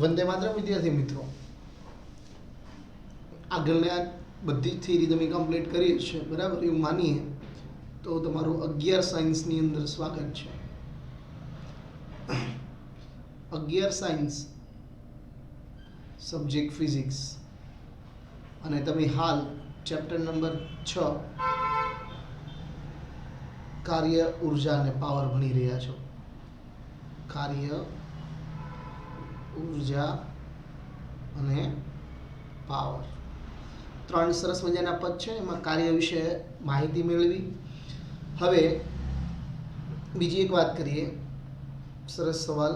વંદે માતરમ વિદ્યાર્થી મિત્રો, આગળના બધી જ થિયરી તમે કમ્પ્લીટ કરી છે બરાબર, એવું માનીએ તો તમારું 11 સાયન્સની અંદર સ્વાગત છે. 11 સાયન્સ સબ્જેક્ટ ફિઝિક્સ, અને તમે હાલ ચેપ્ટર નંબર 6 કાર્ય, ઉર્જા અને પાવર ભણી રહ્યા છો. કાર્ય, ઉર્જા અને પાવર, 3 સરસ મજાના પદ છે. એમાં કાર્ય વિશે માહિતી મેળવી. હવે બીજી એક વાત કરીએ. સરસ સવાલ.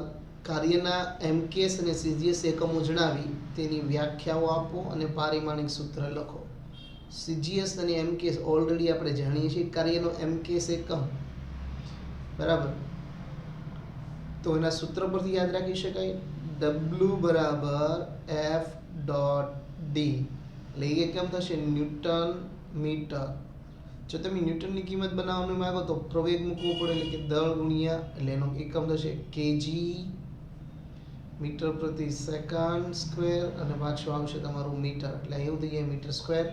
કાર્યના એમકેએસ અને સીજીએસ એકમો જણાવી તેની વ્યાખ્યાઓ આપો અને પારિમાણિક સૂત્ર લખો. સીજીએસ અને એમકેએસ ઓલરેડી આપણે જાણીએ છીએ. કાર્યનો એમકેએસ એકમ બરાબર, તો એના સૂત્ર પરથી યાદ રાખી શકાય. W બરાબર F ડોટ ડી, એટલે એ કેમ થશે? Newton metre. જો તમે ન્યૂટનની કિંમત બનાવવાનું માંગો તો પ્રવેગ મૂકવો પડે, એટલે કે દળ ગુણ્યા, એટલે એનો એકમ થશે કેજી મીટર પ્રતિ સેકન્ડ સ્ક્વેર, અને પાછું આવશે તમારું મીટર, એટલે એવું થઈ જાય મીટર સ્ક્વેર.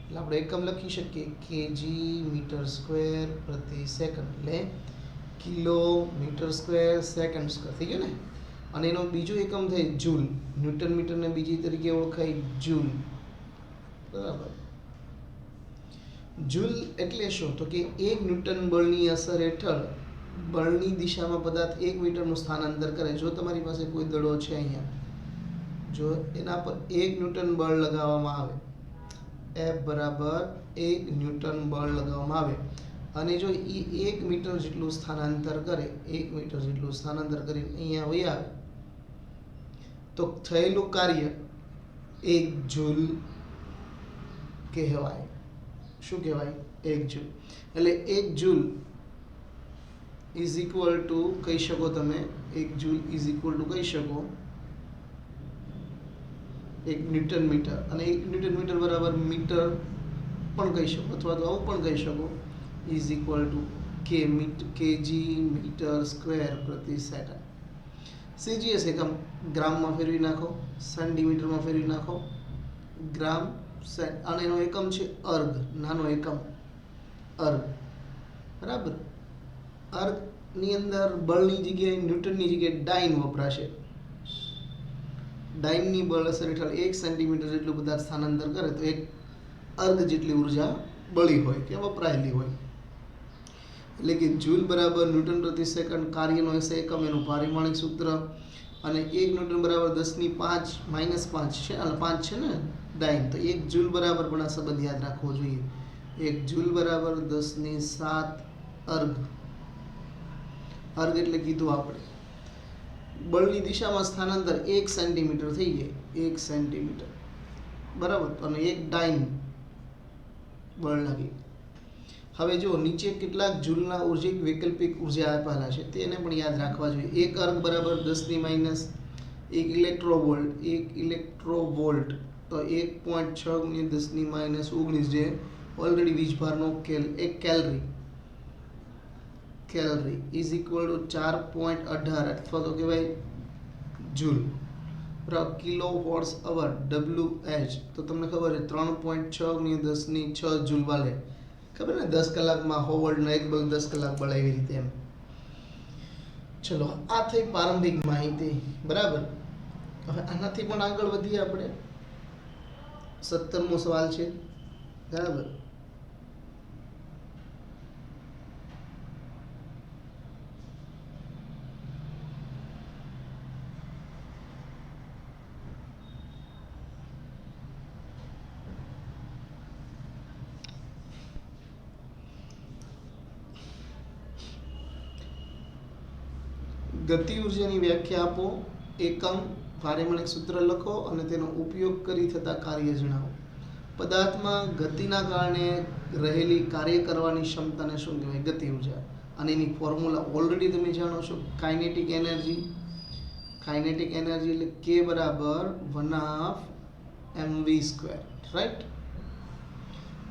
એટલે આપણે એકમ લખી શકીએ કેજી મીટર સ્ક્વેર પ્રતિ સેકન્ડ, એટલે કિલોમીટર સ્ક્વેર સેકન્ડ સ્ક્વેર થઈ ગયું ને. અને એનો બીજો એકમ થાય જૂલ. ન્યૂટન મીટરને બીજી તરીકે ઓળખાય જૂલ, બરાબર. જૂલ એટલે શું? તો કે 1 ન્યૂટન બળની અસર હેઠળ બળની દિશામાં પદાર્થ 1 મીટરનું સ્થાનાંતર કરે. જો તમારી પાસે કોઈ દડો છે અહીંયા, જો એના પર 1 ન્યૂટન બળ લગાવવામાં આવે, F બરાબર 1 ન્યૂટન બળ લગાવવામાં આવે, અને જો એ 1 મીટર જેટલું સ્થાનાંતર કરે, 1 મીટર જેટલું સ્થાનાંતર કરીને અહીંયા વહી આવે, તો થયેલું કાર્ય 1 જૂલ કહેવાય. શું કહેવાય? 1 જૂલ. એટલે 1 જૂલ ઇઝ ઇક્વલ ટુ કહી શકો તમે, 1 જૂલ ઇઝ ઇક્વલ ટુ કહી શકો 1 ન્યૂટન મીટર, અને 1 ન્યૂટન મીટર બરાબર મીટર પણ કહી શકો, અથવા તો આવું પણ કહી શકો, is equal to kg metre square પ્રતિ સેકન્ડ. સીજીએસ એકમ ગ્રામમાં ફેરવી નાખો, સેન્ટીમીટરમાં ફેરવી નાખો, ગ્રામ, અને એનો એકમ છે અર્ગ, નાનો એકમ અર્ગ, બરાબર. અર્ગની અંદર બળની જગ્યાએ, ન્યૂટનની જગ્યાએ ડાઇન વપરાશે. ડાઇનની બળ અસર હેઠળ 1 સેન્ટીમીટર જેટલું પદાર્થ સ્થાનાંતર કરે તો 1 અર્ગ જેટલી ઉર્જા બળી હોય કે વપરાયેલી હોય. એટલે કે જૂલ બરાબર ન્યૂટન પ્રતિ સેકન્ડ, કાર્યનો એકમ, એનું પારિમાણિક સૂત્ર. અને 1 ન્યૂટન બરાબર 10 ની 5 માઇનસ 5 છે, અને 5 છે ને ડાઇન, તો 1 જૂલ બરાબર પણ આ સંબંધ યાદ રાખવો જોઈએ. 1 જૂલ બરાબર 10 ની 7 અર્ગ. અર્ગ એટલે કીધું આપણે બળની દિશામાં સ્થાનાંતર 1 સેન્ટીમીટર થઈ જાય, 1 સેન્ટીમીટર બરાબર, અને 1 ડાઇન બળ લાગી. હવે જો નીચે કેટલાક જૂલના ઉર્જા વૈકલ્પિક ઉર્જા આપેલા છે, તેને પણ યાદ રાખવા જોઈએ. 1 અર્ગ બરાબર 10 ની માઇનસ 1 ઇલેક્ટ્રોવોલ્ટ, 1 ઇલેક્ટ્રોવોલ્ટ, તો 1.6 ગુણ્યા 10 ની માઇનસ 19, જે ઓલરેડી વીજભારનો એક calorie, calorie is equal two 4.18, અથવા તો કહેવાય જૂલ બરાબર. કિલો વોટ્સ અવર WH, તો તમને ખબર છે 3.6 ગુણ્યા 10 ની 6 જૂલ વાલે, ખબર ને, 10 કલાકમાં હોવર્ડનો એક બલ્બ 10 કલાક બળે, એવી રીતે એમ. ચલો, આ થઈ પ્રારંભિક માહિતી, બરાબર. હવે આનાથી પણ આગળ વધીએ આપણે. 17મો સવાલ છે, બરાબર. ગતિ ઉર્જાની વ્યાખ્યા આપો, એકમ, પારિમાણિક સૂત્ર લખો, અને તેનો ઉપયોગ કરી થતા કાર્ય જણાવો. પદાર્થમાં ગતિના કારણે રહેલી કાર્ય કરવાની ક્ષમતાને શું કહેવાય? ગતિ ઉર્જા. અને એની ફોર્મ્યુલા ઓલરેડી તમે જાણો છો, કાઇનેટિક એનર્જી. કાઇનેટિક એનર્જી એટલે કે બરાબર 1/mv², રાઈટ.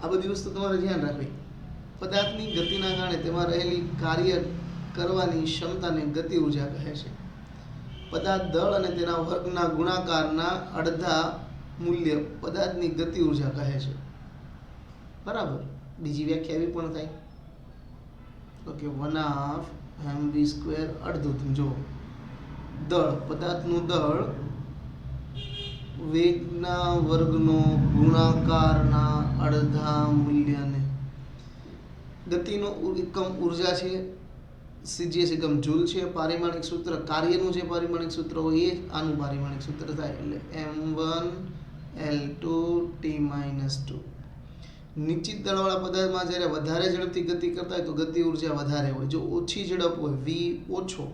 આ બધી વસ્તુ તમારે ધ્યાન રાખવી. પદાર્થની ગતિના કારણે તેમાં રહેલી કાર્ય કરવાની ક્ષમતાને ગતિ ઉર્જા કહે છે. પદાર્થ દળ અને તેના વર્ગના ગુણાકારના અડધા મૂલ્ય પદાર્થની ગતિ ઉર્જા કહે છે. બરાબર. બીજી વ્યાખ્યા એવી પણ થાય તો કે 1/2 mv² અડધું. જો દળ, પદાર્થનું દળ વેગના વર્ગનો ગુણાકારના અડધા મૂલ્યને, ગતિનો એકમ ઉર્જા છે, સીજીએસ એકમ જૂલ છે, પારિમાણિક સૂત્ર કાર્યનું જે પારિમાણિક સૂત્ર હોય એ જ આનું પારિમાણિક સૂત્ર થાય એટલે m1L2T-2. નિશ્ચિત દળવાળા પદાર્થમાં જ્યારે વધારે ઝડપથી ગતિ કરતા હોય તો ગતિ ઉર્જા વધારે હોય. જો ઓછી ઝડપ હોય v ઓછો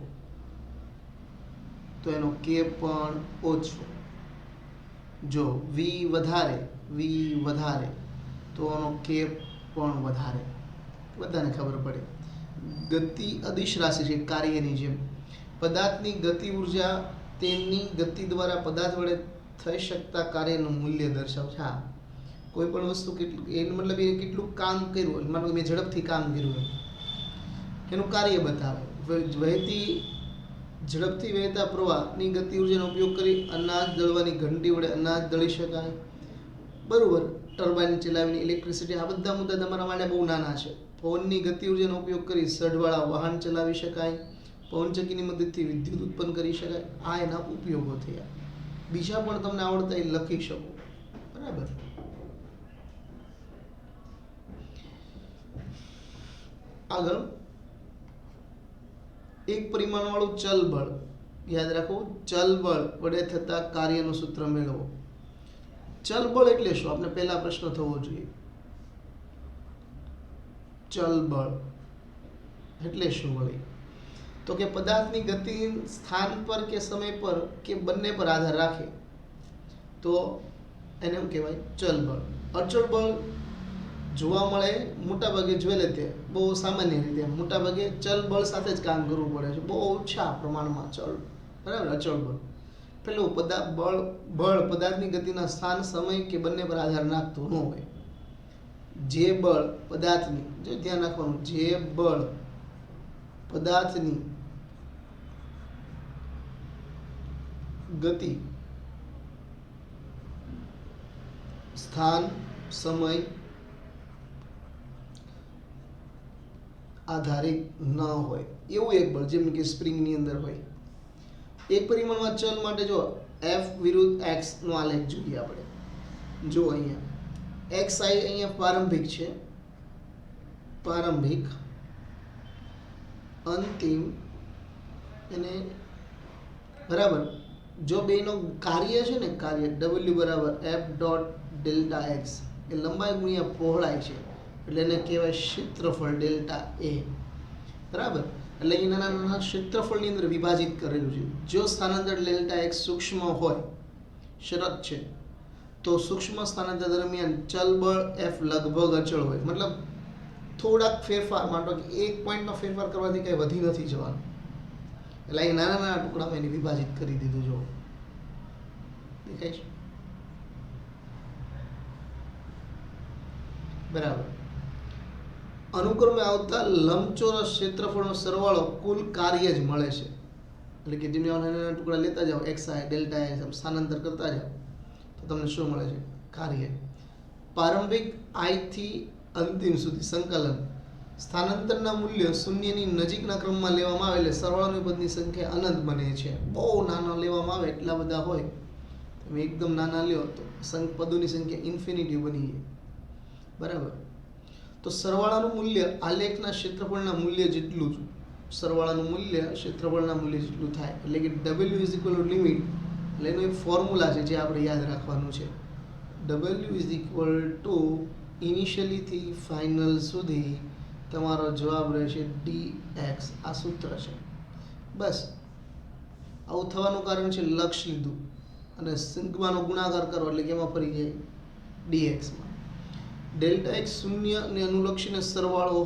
તો એનો k પણ ઓછો. જો v વધારે તો એનો k પણ વધારે. બધાને ખબર પડે. ગતિ અદિશ રાશિ છે કાર્યની જેમ. પદાર્થની ગતિ ઉર્જા તેની ગતિ દ્વારા પદાર્થ વડે થઈ શકતા કાર્યનું મૂલ્ય દર્શાવે છે. હા, કોઈ પણ વસ્તુ કેટલું, એનો મતલબ એ કેટલું કામ કર્યું, માનો કે મેં ઝડપથી કામ કર્યું એનું કાર્ય બતાવે. ઝડપથી વહેતા પ્રવાહની ગતિ ઉર્જાનો ઉપયોગ કરી અનાજ દળવાની ઘંટી વડે અનાજ દળી શકાય. બરોબર. ટર્બાઇન ચલાવીને ઇલેક્ટ્રિસિટી, આ બધા મુદ્દા તમારા માટે બહુ નાના છે. પવનની ગતિ ઉર્જાનો ઉપયોગ કરી સઢવાળા વાહન ચલાવી શકાય. પવનચક્કીની મદદથી વિદ્યુત ઉત્પન્ન કરી શકાય. આ એના ઉપયોગો થયા. બીજા પણ તમને આવડતા એ લખી શકો. બરાબર. આગળ એક પરિમાણ વાળું ચલ બળ. યાદ રાખો, ચલ બળ વડે થતા કાર્યનું સૂત્ર મેળવો. ચલ બળ એટલે શું? આપણે પહેલા પ્રશ્ન થવો જોઈએ. ચલ બળ એટલે શું વળી? તો કે પદાર્થની ગતિ સ્થાન પર કે સમય પર કે બંને પર આધાર રાખે તો એને શું કહેવાય? ચલ બળ. અચળ બળ જોવા મળે મોટાભાગે જોઈ તે બહુ સામાન્ય રીતે મોટાભાગે ચલ બળ સાથે જ કામ કરવું પડે છે, બહુ ઓછા પ્રમાણમાં ચલ. બરાબર. અચળ બળ પેલું બળ પદાર્થની ગતિના સ્થાન, સમય કે બંને પર આધાર રાખતું ન હોય. જે બળ પદાર્થની, જો ધ્યાન રાખવાનું, જે બળ પદાર્થની ગતિ સ્થાન, સમય આધારિત ન હોય એવું એક બળ, જેમ કે સ્પ્રિંગની અંદર હોય. એક પરિમાણમાં ચલ માટે જો f વિરુદ્ધ x નો આલેખ જોઈએ આપણે. જો અહીંયા xi અહીંયા પ્રારંભિક છે, પ્રારંભિક, અંતિમ અને બરાબર. જો બેનો કાર્ય છે ને, કાર્ય w બરાબર f ડોટ ડેલ્ટા x એ લંબાઈ ગુણ્યા પહોળાઈ છે એટલે એને કહેવાય ક્ષેત્રફળ ડેલ્ટા a. બરાબર. એટલે એ નાના નાના ક્ષેત્રફળની અંદર વિભાજિત કરેલું છે. જો સ્થાનાંતર ડેલ્ટા x સૂક્ષ્મ હોય, શરત છે, તો સૂક્ષ્મ સ્થાનાંતર દરમિયાન ચલ બળ f લગભગ અચળ હોય. મતલબ થોડાક ફેરફાર માટે એક પોઈન્ટનો ફેરફાર કરવાથી કંઈ વધી નથી જવાનું. એટલે અહીં નાના નાના ટુકડામાં એને વિભાજિત કરી દીધું. જો દેખાય છે? બરાબર. અનુક્રમે આવતા લંબચોરસ ક્ષેત્રફળનો સરવાળો કુલ કાર્ય જ મળે છે. એટલે કે જેમ નાના નાના ટુકડા લેતા જાઓ, xi ડેલ્ટા x સ્થાનાંતર કરતા જાઓ તો તમને શું મળે છે? કાર્ય. પ્રારંભિક i થી અંતિમ સુધી સંકલન સ્થાનાંતરના મૂલ્ય શૂન્યની નજીકના ક્રમમાં લેવામાં આવે એટલે સરવાળાની પદની સંખ્યા અનંત બને છે. બહુ નાના લેવામાં આવે એટલા બધા હોય, તમે એકદમ નાના લ્યો તો પદોની સંખ્યા ઇન્ફિનિટી બની જાય. બરાબર. તો સરવાળાનું મૂલ્ય આલેખના ક્ષેત્રફળના મૂલ્ય જેટલું જ, સરવાળાનું મૂલ્ય ક્ષેત્રફળના મૂલ્ય જેટલું થાય. એટલે કે w is equal two limit, એટલે એનું એક ફોર્મ્યુલા છે જે આપણે યાદ રાખવાનું છે. w ઇઝ ઇક્વલ ટુ ઇનિશિયલીથી ફાઇનલ સુધી તમારો જવાબ રહેશે dx. આ સૂત્ર છે. બસ આવું થવાનું કારણ છે લક્ષ લીધું અને સિગ્માનો ગુણાકાર કરો એટલે કે એમાં ફરી જાય dxમાં. ડેલ્ટા x શૂન્યને અનુલક્ષીને સરવાળો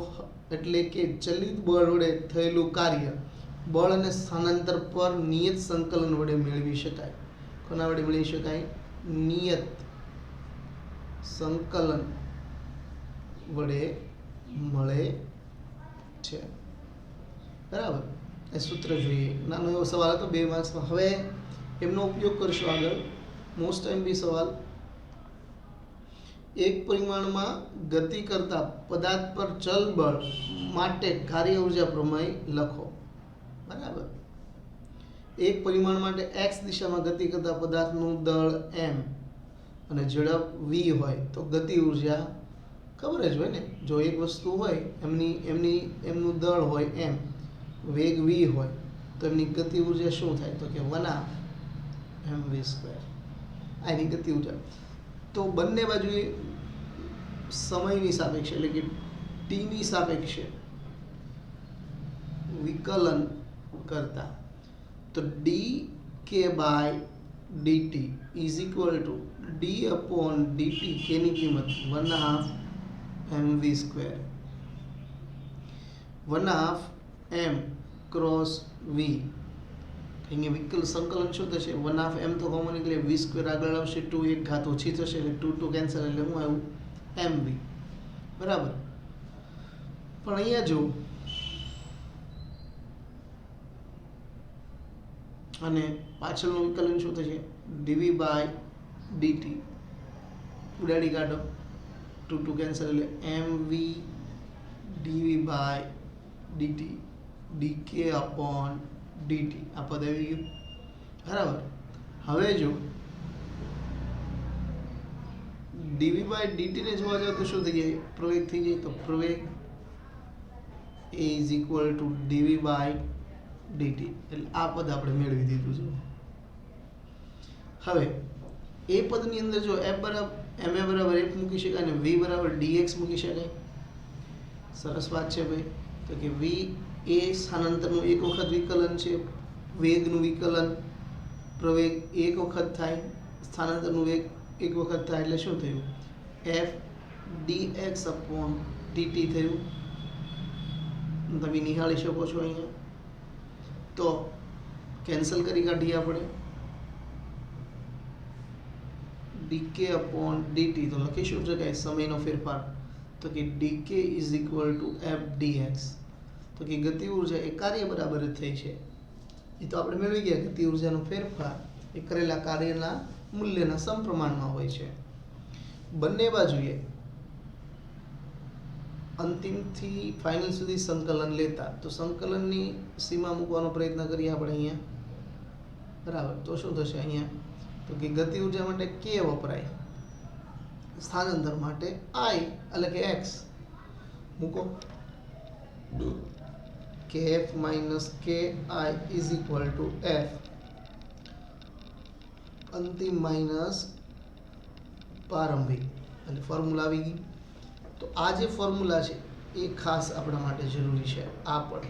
એટલે કે ચલિત બળ વડે થયેલું કાર્ય બળ અને સ્થાનાંતર પર નિયત સંકલન વડે મેળવી શકાય. કોના વડે મેળવી શકાય? નિયત સંકલન વડે મળે છે. બરાબર. એ સૂત્ર જોઈએ. નાનો એવો સવાલ હતો 2 માર્ક્સમાં. હવે એમનો ઉપયોગ કરશો આગળ. મોસ્ટ ટાઈમ બી સવાલ. એક પરિમાણમાં ગતિ કરતા પદાર્થ પર ચલ બળ માટે કાર્ય ઉર્જા પ્રમેય લખો. બરાબર. એક પરિમાણ માટે x દિશામાં ગતિ કરતા પદાર્થનું દળ m અને ઝડપ v હોય તો ગતિ ઉર્જા ખબર જ હોય ને. જો એક વસ્તુ હોય એમનું દળ હોય m, વેગ v હોય તો એમની ગતિ ઉર્જા શું થાય? તો કે 1/mv². આ એની ગતિ ઉર્જા. તો બંને બાજુએ સમયની સાપેક્ષે એટલે કે ટીની સાપેક્ષે વિકલન કરતા તો dk/dt is equal two d/dt. કેની કિંમત 1/2mv². 1/2m cross v. અહીંયા વિકલ સંકલન શું થશે? 1/2m તો કોમન એટલે v² આગળ આવશે, 2 એક ઘાત ઓછી થશે એટલે 2 કેન્સલ એટલે હું આવ્યું mv. બરાબર. પણ અહીંયા જો અને પાછળનું વિકલન શું થશે? dv/dt. ઉડાડી કાઢો, 2 કેન્સલ એટલે mv dv/dt dk/dt. આ પદ આવી ગયું. બરાબર. હવે જો dv/dt ને જોવા જાવ તો શું થઈ જાય? પ્રવેગ થઈ જાય. તો પ્રવેગ ઇઝ ઇક્વલ ટુ dv/dt. એટલે આ પદ આપણે મેળવી દીધું છે. હવે એ પદની અંદર જો ma બરાબર f મૂકી શકાય અને v બરાબર dx મૂકી શકાય. સરસ વાત છે ભાઈ. તો કે v એ સ્થાનાંતરનું એક વખત વિકલન છે, વેગનું વિકલન, પ્રવેગ એક વખત થાય, સ્થાનાંતરનું વેગ એક વખત થાય એટલે શું થયું? f dx/dt થયું. તમે નિહાળી શકો છો અહીંયા. તો કેન્સલ કરી કાઢીએ આપણે dk/dt. તો લખી શું શકાય? સમયનો ફેરફાર. તો કે dk is equal two f dx. તો કે ગતિ ઉર્જા એ કાર્ય બરાબર જ થઈ છે. એ તો આપણે મેળવી ગયા. ગતિ ઉર્જાનો ફેરફાર એ કરેલા કાર્યના મૂલ્યના સમપ્રમાણમાં હોય છે. બંને બાજુએ અંતિમથી ફાઇનલ સુધી સંકલન લેતા તો સંકલનની સીમા મૂકવાનો પ્રયત્ન કરીએ આપણે અહીંયા. બરાબર. તો શું થશે અહીંયા? તો કે ગતિ ઉર્જા માટે k વપરાય, સ્થાનાંતર માટે i એટલે કે x મૂકો. kf - ki is equal two f અંતિમ માઇનસ પ્રારંભિક. એટલે ફોર્મ્યુલા આવી ગઈ. તો આ જે ફોર્મ્યુલા છે એ ખાસ આપણા માટે જરૂરી છે. આ પણ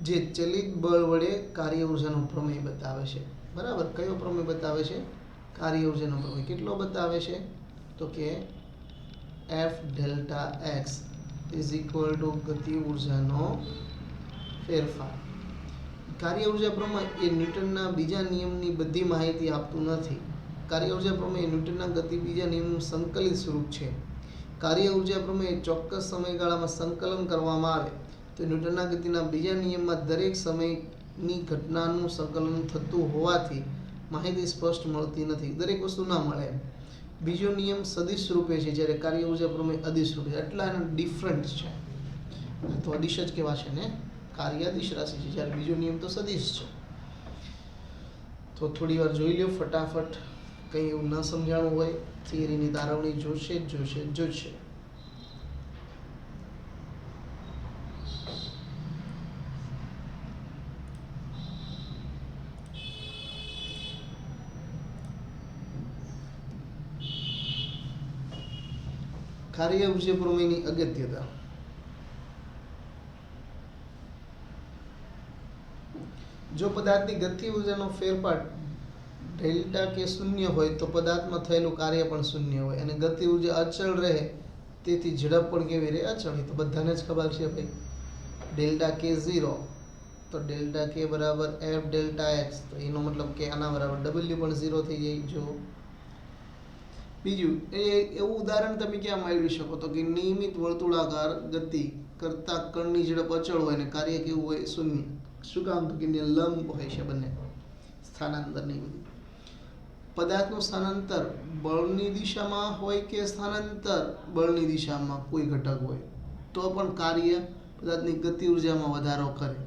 જે ચલિત બળ વડે કાર્ય ઉર્જાનો પ્રમેય બતાવે છે. બરાબર. કયો પ્રમેય બતાવે છે? કાર્ય ઉર્જાનો પ્રમેય. કેટલો બતાવે છે? તો કે f delta x is equal two ગતિ ઉર્જાનો ફેરફાર. કાર્ય ઉર્જા પ્રમેય એ ન્યૂટનના બીજા નિયમની બધી માહિતી આપતું નથી. કાર્ય ઉર્જા પ્રમેય ન્યૂટનના ગતિ બીજા નિયમનું સંકલિત સ્વરૂપ છે. કાર્ય ઉર્જા પ્રમેય ચોક્કસ સમયગાળામાં સંકલન કરવામાં આવે તો ન્યૂટનના ગતિના બીજા નિયમમાં દરેક સમયની ઘટનાનું સંકલન થતું હોવાથી માહિતી સ્પષ્ટ મળતી નથી. દરેક વસ્તુ ના મળે. બીજો નિયમ સદિશ રૂપે છે જ્યારે કાર્ય ઉર્જા પ્રમેય અદિશ રૂપે છે. એટલા એનો ડિફરન્ટ છે. તો અદિશ જ કહેવા છે ને. કાર્ય અદિશ રાશિ છે જ્યારે બીજો નિયમ તો સદિશ છે. તો થોડી વાર જોઈ લો ફટાફટ. કંઈ એવું ન સમજાણું હોય થિયરીની તારવણી જોશે. કાર્ય ઉર્જા પ્રમેયની અગત્યતા. જો પદાર્થની ગતિ ઉર્જાનો ફેરફાર ડેલ્ટા કે શૂન્ય હોય તો પદાર્થમાં થયેલું કાર્ય પણ શૂન્ય હોય અને ગતિ ઉર્જા અચળ રહે તેથી ઝડપ પણ કેવી રહે? અચળ. તો બધાને જ ખબર છે ભાઈ. ડેલ્ટા કે 0 તો ડેલ્ટા કે બરાબર f ડેલ્ટા x. તો એનો મતલબ કે આના બરાબર w પણ 0 થઈ જાય. જો બીજું એવું ઉદાહરણ તમે ક્યાં મેળવી શકો? તો કે નિયમિત વર્તુળાકાર ગતિ કરતા કણની ઝડપ અચળ હોય અને કાર્ય કેવું હોય? શૂન્ય. શું કામ? તો કે લંબ હોય છે બંને, સ્થાનાંતર નહીં બધું. પદાર્થનું સ્થાનાંતર બળની દિશામાં હોય કે સ્થાનાંતર બળની દિશામાં કોઈ ઘટક હોય તો પણ કાર્ય પદાર્થની ગતિ ઉર્જામાં વધારો કરે.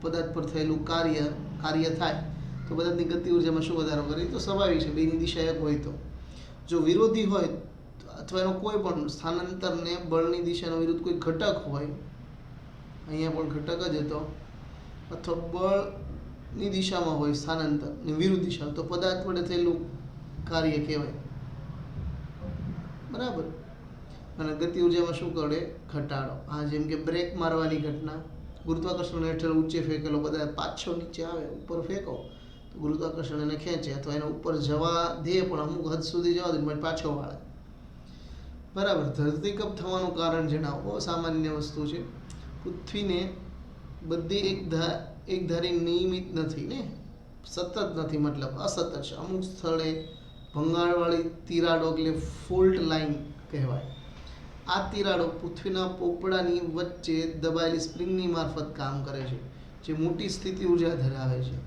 પદાર્થ પર થયેલું કાર્ય થાય તો પદાર્થની ગતિ ઉર્જામાં શું વધારો કરે? તો સ્વાભાવિક છે, બેની દિશા એક હોય તો. જો વિરોધી હોય અથવા એનો કોઈ પણ સ્થાનાંતરને બળની દિશાનો વિરુદ્ધ કોઈ ઘટક હોય, અહીંયા પણ ઘટક જ હતો, અથવા બળની દિશામાં હોય સ્થાનાંતર ને વિરુદ્ધ દિશા, તો પદાર્થ વડે થયેલું કાર્ય કહેવાય. બરાબર. અને ગતિ ઉર્જામાં શું કરે? ઘટાડો. હા, જેમ કે બ્રેક મારવાની ઘટના, ગુરુત્વાકર્ષણ હેઠળ ઊંચે ફેંકેલો પદાર્થ પાછો નીચે આવે, ઉપર ફેંકો તો ગુરુત્વાકર્ષણ એને ખેંચે અથવા એને ઉપર જવા દે, પણ અમુક હદ સુધી જવા દે પછી પાછો વાળે. બરાબર. ધરતીકંપ થવાનું કારણ જણાવો. બહુ સામાન્ય વસ્તુ છે. પૃથ્વીને બધી એક ધારી નિયમિત નથી ને, સતત નથી, મતલબ અસતત છે. અમુક સ્થળે ભંગાણવાળી તિરાડો એટલે ફોલ્ટ લાઈન કહેવાય. આ તિરાડો પૃથ્વીના પોપડાની વચ્ચે દબાયેલી સ્પ્રિંગની મારફત કામ કરે છે, જે મોટી સ્થિતિ ઉર્જા ધરાવે છે.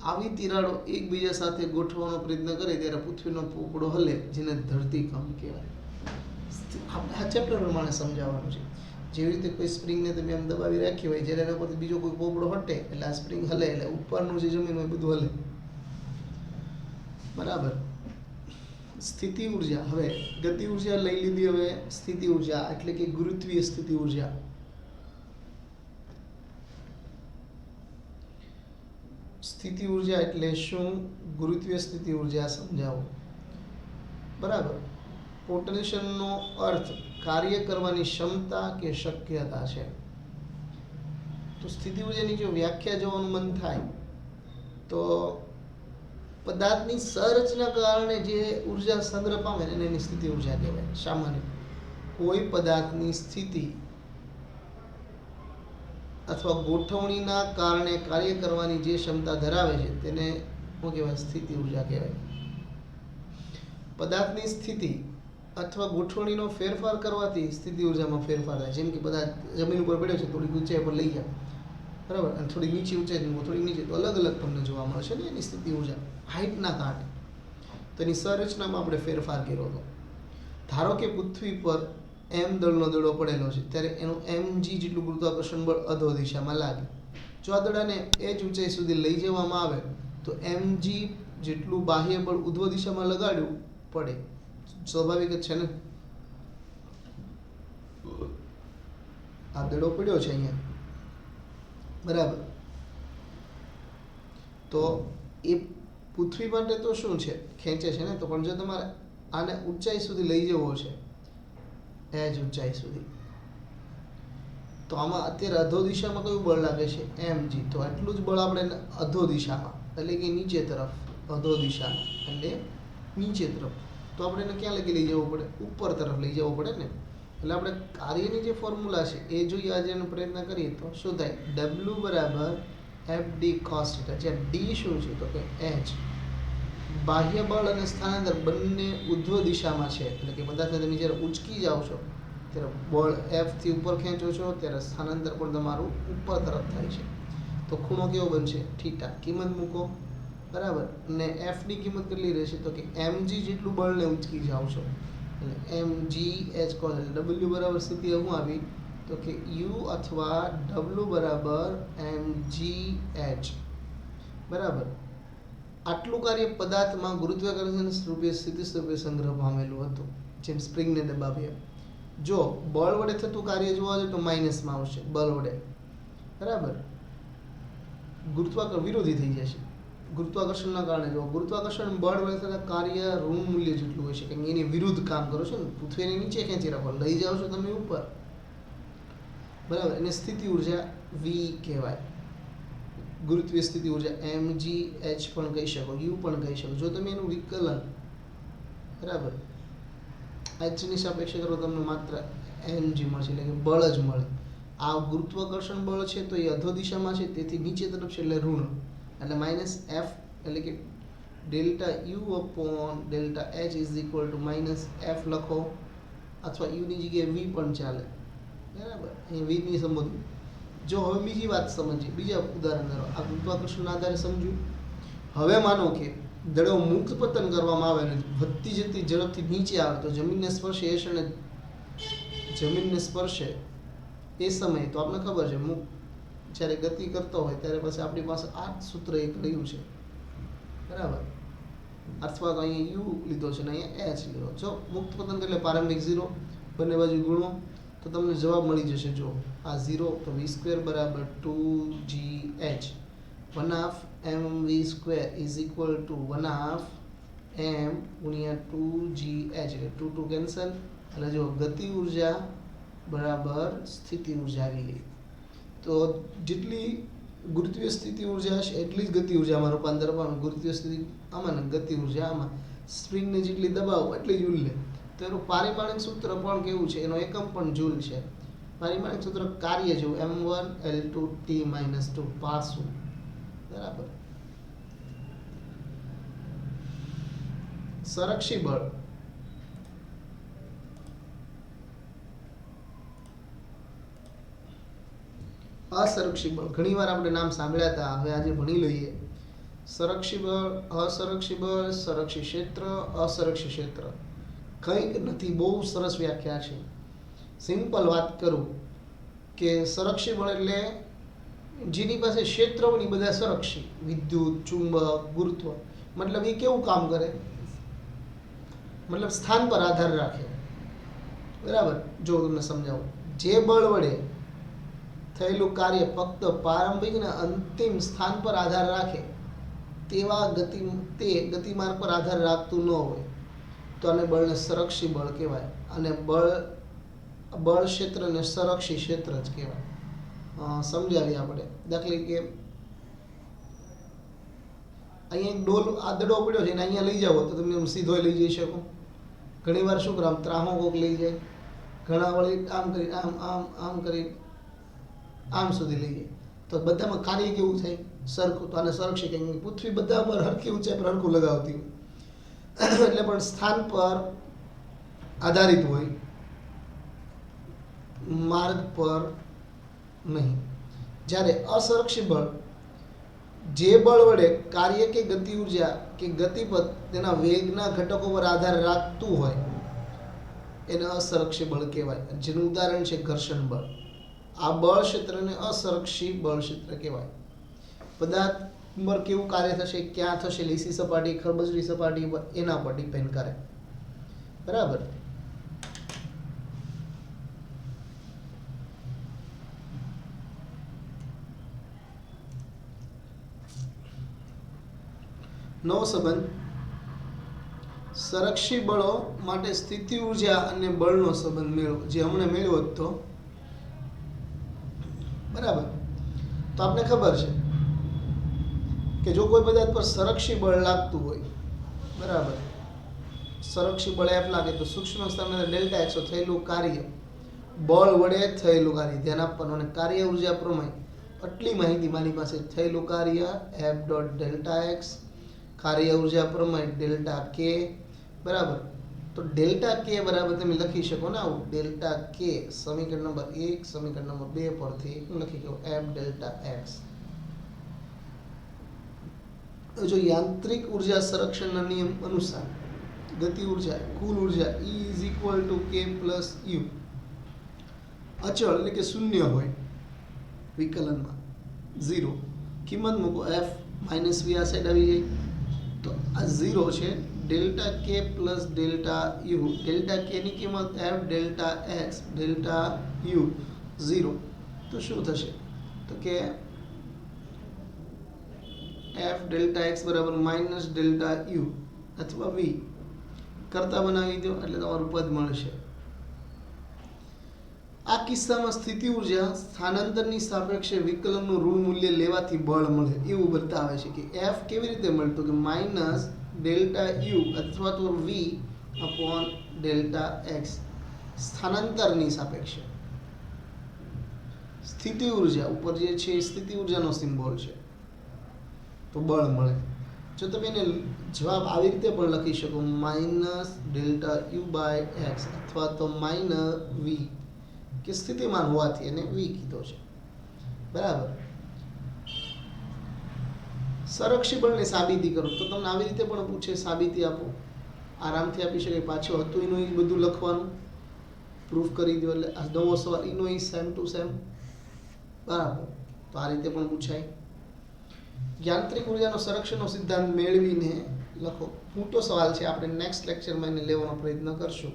આવી તિરાડો એકબીજા સાથે ગોઠવવાનો પ્રયત્ન કરે ત્યારે પૃથ્વીનો પોપડો હલે, જેને ધરતીકંપ કહેવાય. આપણે આ ચેપ્ટર પ્રમાણે સમજાવવાનું છે. જેવી રીતે કોઈ સ્પ્રિંગને તમે આમ દબાવી રાખી હોય, જ્યારે એના પરથી બીજો કોઈ પોપડો હટે એટલે આ સ્પ્રિંગ હલે, એટલે ઉપરનું જે જમીન હોય બધું હલે. બરાબર. સ્થિતિ ઉર્જા. હવે ગતિ ઉર્જા લઈ લીધી, હવે સ્થિતિ ઉર્જા એટલે કે ગુરુત્વીય સ્થિતિ ઉર્જા. સ્થિતિ ઉર્જા એટલે શું? ગુરુત્વીય સ્થિતિ ઉર્જા સમજાવો. બરાબર. પોટેન્શિયલનો અર્થ કાર્ય કરવાની ક્ષમતા કે શક્યતા છે. તો સ્થિતિ ઉર્જાની જો વ્યાખ્યા જોવાનું મન થાય તો પદાર્થની સંરચના કારણે જે ઉર્જા સંગ્રહ પામે એને એની સ્થિતિ ઉર્જા કહેવાય. સામાન્ય કોઈ પદાર્થની સ્થિતિ અથવા ગોઠવણીના કારણે કાર્ય કરવાની જે ક્ષમતા ધરાવે છે તેને શું કહેવાય? સ્થિતિ ઉર્જા કહેવાય. પદાર્થની સ્થિતિ અથવા ગોઠવણીનો ફેરફાર કરવાથી સ્થિતિ ઉર્જામાં ફેરફાર થાય. જેમ કે પદાર્થ જમીન ઉપર પડ્યો છે, થોડી ઊંચાઈ પર લઈ જાઓ, બરાબર, અને થોડી નીચે ઊંચાઈ, થોડી નીચે, તો અલગ અલગ તમને જોવા મળશે ને એની સ્થિતિ ઉર્જા હાઇટના કારણે. તો એની સંરચનામાં આપણે ફેરફાર કર્યો હતો. ધારો કે પૃથ્વી પર m દળનો દડો પડેલો છે, ત્યારે એનું mg જેટલું ગુરુત્વાકર્ષણ બળ અધો દિશામાં લાગે. જો આ દડાને એ જ ઊંચાઈ સુધી લઈ જવામાં આવે તો mg જેટલું બાહ્ય બળ ઉધ્વ દિશામાં લગાડ્યું પડે. સ્વાભાવિક જ છે ને. આ દડો પડ્યો છે અહીંયા, બરાબર, તો એ પૃથ્વી માટે તો શું છે? ખેંચે છે ને. તો પણ જો તમારે આને ઊંચાઈ સુધી લઈ જવો છે, એ જ ઊંચાઈ સુધી, તો આમાં અત્યારે અધો દિશામાં કયું બળ લાગે છે? mg. તો એટલું જ બળ આપણે અધો દિશામાં એટલે કે નીચે તરફ, અધો દિશામાં એટલે નીચે તરફ, તો આપણે એને ક્યાં લઈ જવું પડે? ઉપર તરફ લઈ જવું પડે ને. એટલે આપણે કાર્યની જે ફોર્મ્યુલા છે એ જોઈએ આજે એનો પ્રયત્ન કરીએ તો શું થાય? W બરાબર FD cos θ. જ્યાં D શું છે? તો કે H. બાહ્ય બળ અને સ્થાનાંતર બંને ઉધ્વ દિશામાં છે, એટલે કે પદાર્થને તમે જ્યારે ઉંચકી જાઓ છો ત્યારે બળ F થી ઉપર ખેંચો છો ત્યારે સ્થાનાંતર પણ તમારું ઉપર તરફ થાય છે. તો ખૂણો કેવો બનશે? થીટા. કિંમત મૂકો, બરાબર, અને F ની કિંમત કેટલી રહેશે? તો કે mg જેટલું બળને ઉંચકી જાઓ છો એટલે mg h cos. W બરાબર સ્થિતિ શું આવી? તો કે U અથવા W બરાબર mg h. બરાબર. આટલું કાર્ય પદાર્થમાં ગુરુત્વાકર્ષણ સ્વરૂપે સ્થિતિ સ્વરૂપે સંગ્રહ પામેલું હતું, જેમ સ્પ્રિંગને દબાવીએ. જો બળ વડે થતું કાર્ય જોવા જાય તો માઇનસમાં આવશે, બળ વડે, બરાબર, ગુરુત્વાકર્ષણ વિરોધી થઈ જશે. ગુરુત્વાકર્ષણના કારણે જો ગુરુત્વાકર્ષણ બળ વડે થતા કાર્ય ઋણ મૂલ્ય જેટલું હોય છે, કે એની વિરુદ્ધ કામ કરો છો ને. પૃથ્વીને નીચે ખેંચી રાખો, લઈ જાઓ છો તમે ઉપર, બરાબર, એને સ્થિતિ ઉર્જા V કહેવાય. ગુરુત્વીય સ્થિતિ ઉર્જા mg h પણ કહી શકો, u પણ કહી શકો. જો તમે એનું વિકલન, બરાબર, h ની સાપેક્ષે કરો તમને માત્ર mg મળશે, એટલે કે બળ જ મળે. આ ગુરુત્વાકર્ષણ બળ છે તો એ અધો દિશામાં છે, તેથી નીચે તરફ છે એટલે ઋણ, એટલે માઇનસ f, એટલે કે delta u upon delta h is equal two minus f લખો, અથવા u ની જગ્યાએ v પણ ચાલે. બરાબર, અહીં v ની સંબોધન. જો હવે બીજી વાત સમજીએ, બીજા ઉદાહરણ કરો. આ ગુરુત્વાકર્ષણના આધારે સમજ્યું. હવે માનો કે દડો મુક્ત પતન કરવામાં આવે અને વધતી જતી ઝડપથી નીચે આવે તો જમીનને સ્પર્શે એ ક્ષણે જમીનને સ્પર્શે એ સમયે તો આપણને ખબર છે મુક્ત જ્યારે ગતિ કરતો હોય ત્યારે પછી આપણી પાસે આ સૂત્ર એક રહ્યું છે, બરાબર. અથવા તો અહીંયા યુ લીધો છે ને અહીંયા એચ લીધો. જો મુક્ત પતન એટલે પ્રારંભિક 0, બંને બાજુ ગુણો તો તમને જવાબ મળી જશે. જો આ 0 તો v² બરાબર 2gh, 1/mv² is equal two 1/m ગુણ્યા 2gh, એટલે 2 2 કેન્સલ. એટલે જો ગતિ ઉર્જા બરાબર સ્થિતિ ઉર્જા આવી ગઈ. તો જેટલી ગુરુત્વીય સ્થિતિ ઉર્જા હશે એટલી જ ગતિ ઉર્જામાં રૂપાંતર પામશે. ગુરુત્વીય સ્થિતિ આમાં ને ગતિ ઉર્જા આમાં. સ્પ્રિંગને જેટલી દબાવો એટલી જ ઉલ્લે. તો એનું પારિમાણિક સૂત્ર પણ કેવું છે, એનો એકમ પણ જૂલ છે. પારિમાણિક સૂત્ર કાર્ય જેવું m1L2T-2 પાસું, બરાબર. સંરક્ષી બળ અસંરક્ષી બળ ઘણી વાર આપણે નામ સાંભળ્યા હતા, હવે આજે ભણી લઈએ. સંરક્ષી બળ, અસંરક્ષી બળ, સંરક્ષી ક્ષેત્ર, અસંરક્ષી ક્ષેત્ર. કંઈક નથી, બહુ સરસ વ્યાખ્યા છે. સિમ્પલ વાત કરું કે સંરક્ષી બળ એટલે જેની પાસે ક્ષેત્ર હોય એ બધા સંરક્ષી. વિદ્યુત, ચુંબક, ગુરુત્વ, મતલબ એ કેવું કામ કરે, મતલબ સ્થાન પર આધાર રાખે, બરાબર. જો તમને સમજાવું, જે બળ વડે થયેલું કાર્ય ફક્ત પ્રારંભિક અને અંતિમ સ્થાન પર આધાર રાખે તેવા ગતિમાર્ગ પર આધાર રાખતું ન હોય તો આને બળને સંરક્ષી બળ કહેવાય. અને બળ ક્ષેત્રને સંરક્ષી ક્ષેત્ર જ કહેવાય. સમજાવીએ આપણે. દાખલા કે અહીંયા એક ડોલ આ દડો પડ્યો છે એને અહીંયા લઈ જાઓ તો તમે સીધો લઈ જઈ શકો. ઘણી વાર શું કરે, આમ ત્રાહો કોક લઈ જાય, ઘણા વળી આમ કરી આમ કરી આમ સુધી લઈ જાય. તો બધામાં કાર્ય કેવું થાય, સરખું. તો આને સંરક્ષી કહીએ. પૃથ્વી બધા પર હરખી ઊંચાઈ પર હરખું લગાવતી હોય એટલે પણ સ્થાન પર આધારિત હોય, માર્ગ પર નહીં. જ્યારે અસંરક્ષી બળ જે બળ વડે કાર્ય કે ગતિ ઉર્જા કે ગતિપથ તેના વેગના ઘટકો પર આધાર રાખતું હોય એને અસંરક્ષી બળ કહેવાય. જેનું ઉદાહરણ છે ઘર્ષણ બળ. આ બળ ક્ષેત્રને અસંરક્ષી બળ ક્ષેત્ર કહેવાય. પદાર્થ પર કેવું કાર્ય થશે, ક્યાં થશે, લીસી સપાટી, ખરબચડી સપાટી પર, એના પર ડિપેન્ડ કરે, બરાબર. નવો સંબંધ. સંરક્ષી બળો માટે સ્થિતિ ઉર્જા અને બળનો સંબંધ મેળવો, જે હમણાં મેળવ્યો હતો, બરાબર. તો આપણે ખબર છે કે જો કોઈ પદાર્થ પર સંરક્ષી બળ લાગતું હોય, બરાબર, સંરક્ષી બળ F લાગે તો સૂક્ષ્મ સ્તરના ડેલ્ટા x થયેલું કાર્ય બળ વડે થયેલું કાર્ય ધ્યાન આપવાનું. અને કાર્ય ઉર્જા પ્રમાણે આટલી માહિતી મારી પાસે. થયેલું કાર્ય F ડોટ ડેલ્ટા x, કાર્ય ઉર્જા પ્રમાણે ડેલ્ટા k, બરાબર. તો ડેલ્ટા k બરાબર તમે લખી શકો ને આવું, ડેલ્ટા k સમીકરણ નંબર 1 સમીકરણ નંબર 2 પરથી લખી શકો F ડેલ્ટા x. જો યાંત્રિક ઉર્જા સંરક્ષણના નિયમ અનુસાર ગતિ ઉર્જા કુલ ઉર્જા E is equal two k plus u અચળ એટલે કે શૂન્ય હોય, વિકલનમાં 0 કિંમત મૂકો f માઇનસ v આ સાઈડ આવી જાય તો આ 0 છે. Delta k plus delta u, delta k ની કિંમત f delta x delta u 0 તો શું થશે તો કે f ડેલ્ટા x બરાબર માઇનસ ડેલ્ટા u અથવા v કરતા બનાવી દો એટલે તમારું પદ મળશે. આ કિસ્સામાં સ્થિતિ ઉર્જા સ્થાનાંતરની સાપેક્ષે વિકલનનું ઋણ મૂલ્ય લેવાથી બળ મળે એવું બતાવે છે કે f કેવી રીતે મળતું કે માઇનસ ડેલ્ટા u અથવા તો v અપોન ડેલ્ટા x સ્થાનાંતરની સાપેક્ષે. સ્થિતિ ઉર્જા ઉપર જે છે સ્થિતિ ઉર્જાનો સિમ્બોલ છે તો બળ મળે. જો તમે એને જવાબ આવી રીતે પણ લખી શકો minus delta u by x અથવા તો માઇનસ v, કે સ્થિતિમાન હોવાથી એને વી કીધો છે. બરાબર. સંરક્ષી બળની સાબિતી કરો તો તમને આવી રીતે પણ પૂછે, સાબિતી આપો. આરામથી આપી શકે. પાછું હતું એનું એ બધું લખવાનું, પ્રૂફ કરી દો. એટલે આ નવો સવાલ એનો એ સેમ ટુ સેમ. બરાબર. તો આ રીતે પણ પૂછાય. યાંત્રિક ઉર્જાનો સંરક્ષણનો સિદ્ધાંત મેળવીને લખો. મોટો સવાલ છે, આપણે નેક્સ્ટ લેક્ચરમાં એને લેવાનો પ્રયત્ન કરશું.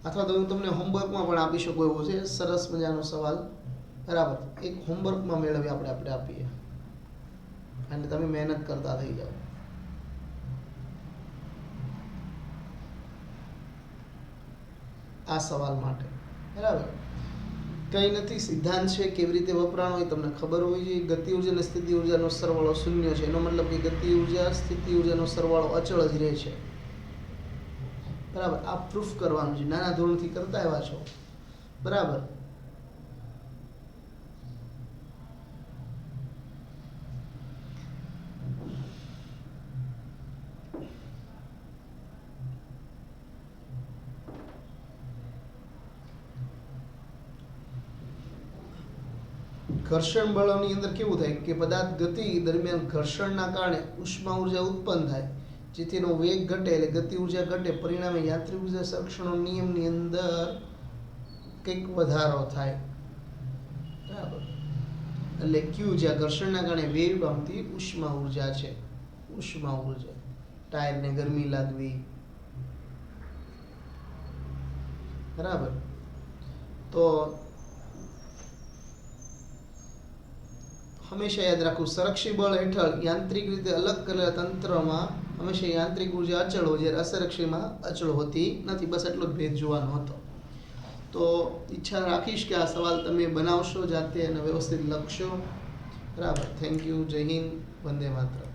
અથવા તો હું તમને હોમવર્કમાં પણ આપી શકું એવો છે સરસ મજાનો સવાલ. બરાબર. એક હોમવર્કમાં મેળવી આપણે આપીએ અને તમે મહેનત કરતા થઈ જાઓ. આ સવાલ માટે. બરાબર. કંઈ નથી, સિદ્ધાંત છે, કેવી રીતે વપરાણો હોય તમને ખબર હોવી જોઈએ. ગતિ ઉર્જા અને સ્થિતિ ઉર્જાનો સરવાળો શૂન્ય છે. એનો મતલબ કે ગતિ ઉર્જા સ્થિતિ ઉર્જાનો સરવાળો અચળ જ રહે છે. બરાબર. આ પ્રૂફ કરવાનું છે, નાના ધોરણથી કરતા આવ્યા છો. બરાબર. ઘર્ષણ બળોની અંદર કેવું થાય કે પદાર્થ ગતિ દરમિયાન ઘર્ષણના કારણે ઉષ્મા ઉર્જા ઉત્પન્ન થાય, જેથી એનો વેગ ઘટે એટલે ગતિ ઉર્જા ઘટે. પરિણામે યાંત્રિક ઉર્જા સંરક્ષણનો નિયમની અંદર કંઈક વધારો થાય. બરાબર. એટલે ક્યુ જ્યાં ઘર્ષણના કારણે વેગ પામતી ઉષ્મા ઉર્જા છે. ઉષ્મા ઉર્જા, ટાયરને ગરમી લાગવી. બરાબર. તો હંમેશા યાદ રાખવું, સંરક્ષી બળ હેઠળ યાંત્રિક રીતે અલગ કરેલા તંત્રમાં હંમેશા યાંત્રિક ઉર્જા અચળ હોય, જ્યારે અસંરક્ષીમાં અચળ હોતી નથી. બસ એટલો જ ભેદ જોવાનો હતો. તો ઈચ્છા રાખીશ કે આ સવાલ તમે બનાવશો જાતે અને વ્યવસ્થિત લખશો. બરાબર. Thank you. જય હિન્દ. વંદે માતરમ.